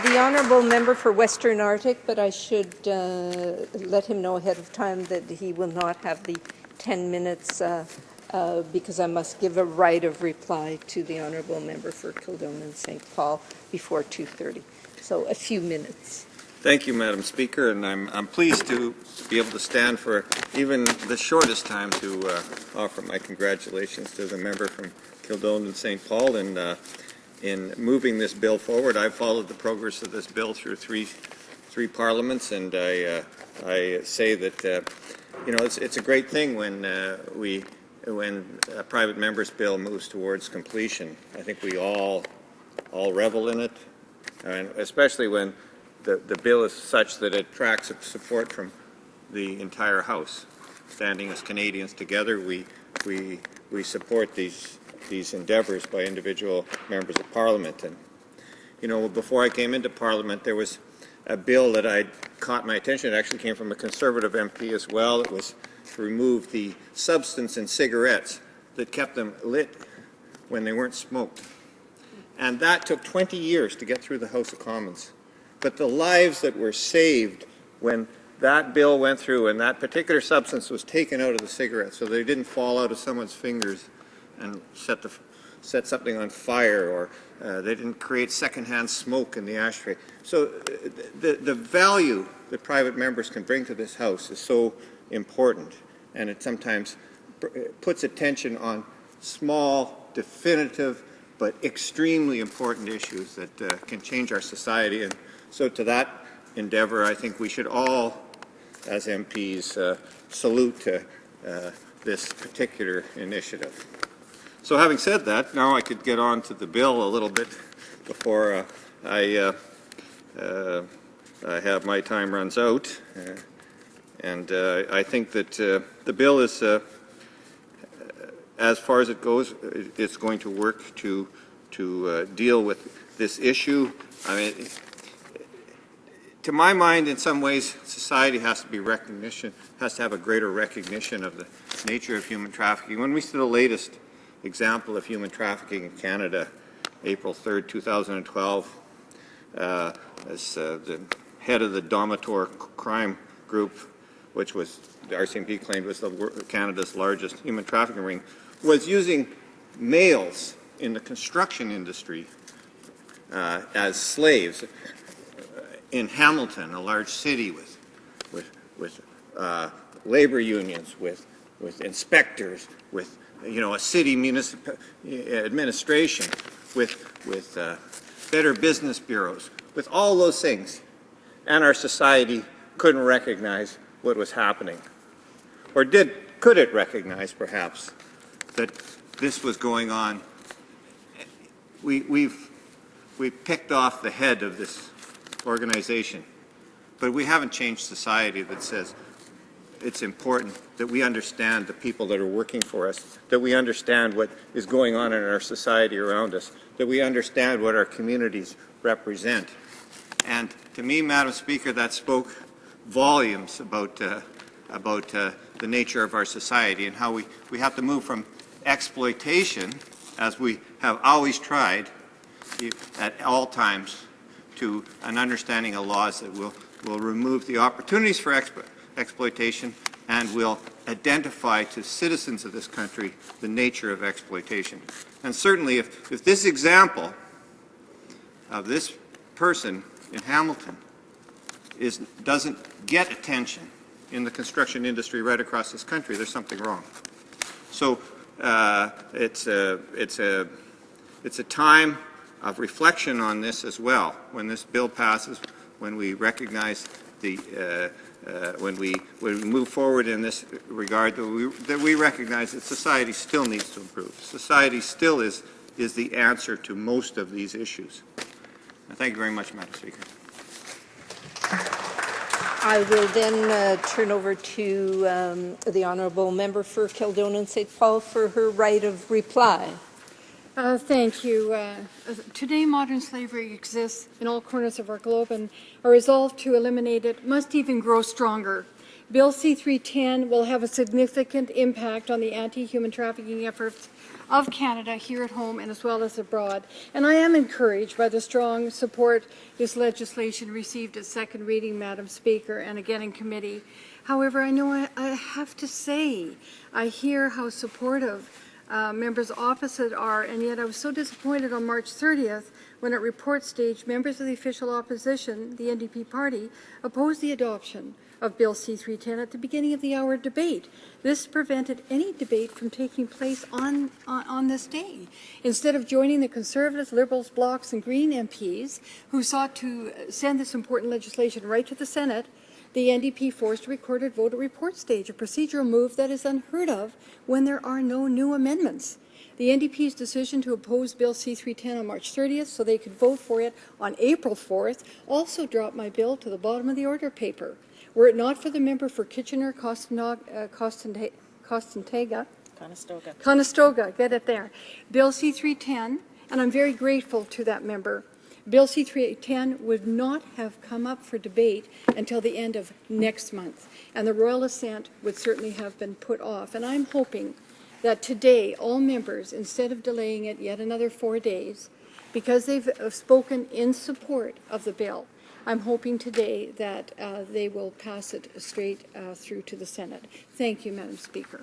The honourable member for Western Arctic, but I should let him know ahead of time that he will not have the 10 minutes because I must give a right of reply to the honourable member for Kildonan St. Paul before 2:30. So a few minutes. Thank you, Madam Speaker, and I'm pleased to be able to stand for even the shortest time to offer my congratulations to the member from Kildonan St. Paul in moving this bill forward. I've followed the progress of this bill through three parliaments, and I say that it's a great thing when a private member's bill moves towards completion. I think we all revel in it, and especially when the bill is such that it attracts support from the entire House. Standing as Canadians together, we support these endeavours by individual members of Parliament. And before I came into Parliament, there was a bill that caught my attention. It actually came from a Conservative MP as well. It was to remove the substance in cigarettes that kept them lit when they weren't smoked. And that took 20 years to get through the House of Commons. But the lives that were saved when that bill went through and that particular substance was taken out of the cigarettes so they didn't fall out of someone's fingers and set something on fire, or they didn't create secondhand smoke in the ashtray. So the value that private members can bring to this House is so important, and it sometimes puts attention on small, definitive, but extremely important issues that can change our society. And so to that endeavour, I think we should all, as MPs, salute this particular initiative. So having said that, now I could get on to the bill a little bit before I have my time runs out. And I think that the bill is, as far as it goes, it's going to work to deal with this issue. I mean, to my mind, in some ways, society has to have a greater recognition of the nature of human trafficking. When we see the latest example of human trafficking in Canada, April 3rd, 2012, as the head of the Domator crime group, which was the RCMP claimed was Canada's largest human trafficking ring, was using males in the construction industry as slaves in Hamilton, a large city with labor unions, with inspectors, with a city municipal administration, with better business bureaus, with all those things, and our society couldn't recognize what was happening, or could it recognize perhaps that this was going on? We've picked off the head of this organization, but we haven't changed society that says it's important that we understand the people that are working for us, that we understand what is going on in our society around us, that we understand what our communities represent. And to me, Madam Speaker, that spoke volumes about the nature of our society and how we have to move from exploitation, as we have always tried at all times, to an understanding of laws that will remove the opportunities for exploitation and will identify to citizens of this country the nature of exploitation. And certainly if this example of this person in Hamilton doesn't get attention in the construction industry right across this country, there's something wrong. So it's a time of reflection on this as well. When this bill passes, when we recognize when we move forward in this regard, that we recognize that society still needs to improve. Society still is the answer to most of these issues. Thank you very much, Madam Speaker. I will then turn over to the honourable member for Kildonan St. Paul for her right of reply. Thank you. Today, modern slavery exists in all corners of our globe, and our resolve to eliminate it must even grow stronger. Bill C-310 will have a significant impact on the anti-human trafficking efforts of Canada here at home and as well as abroad. And I am encouraged by the strong support this legislation received at second reading, Madam Speaker, and again in committee. However, I know I have to say, I hear how supportive members opposite are, and yet I was so disappointed on March 30th when at report stage members of the official opposition, the NDP party, opposed the adoption of Bill C-310 at the beginning of the hour debate. This prevented any debate from taking place on this day. Instead of joining the Conservatives, Liberals, Blocs, and Green MPs who sought to send this important legislation right to the Senate, the NDP forced a recorded vote at report stage, a procedural move that is unheard of when there are no new amendments. The NDP's decision to oppose Bill C-310 on March 30th so they could vote for it on April 4th also dropped my bill to the bottom of the order paper. Were it not for the member for Conestoga, get it there, Bill C-310, and I'm very grateful to that member, Bill C-310 would not have come up for debate until the end of next month, and the royal assent would certainly have been put off. And I'm hoping that today all members, instead of delaying it yet another 4 days, because they've spoken in support of the bill, I'm hoping today that they will pass it straight through to the Senate. Thank you, Madam Speaker.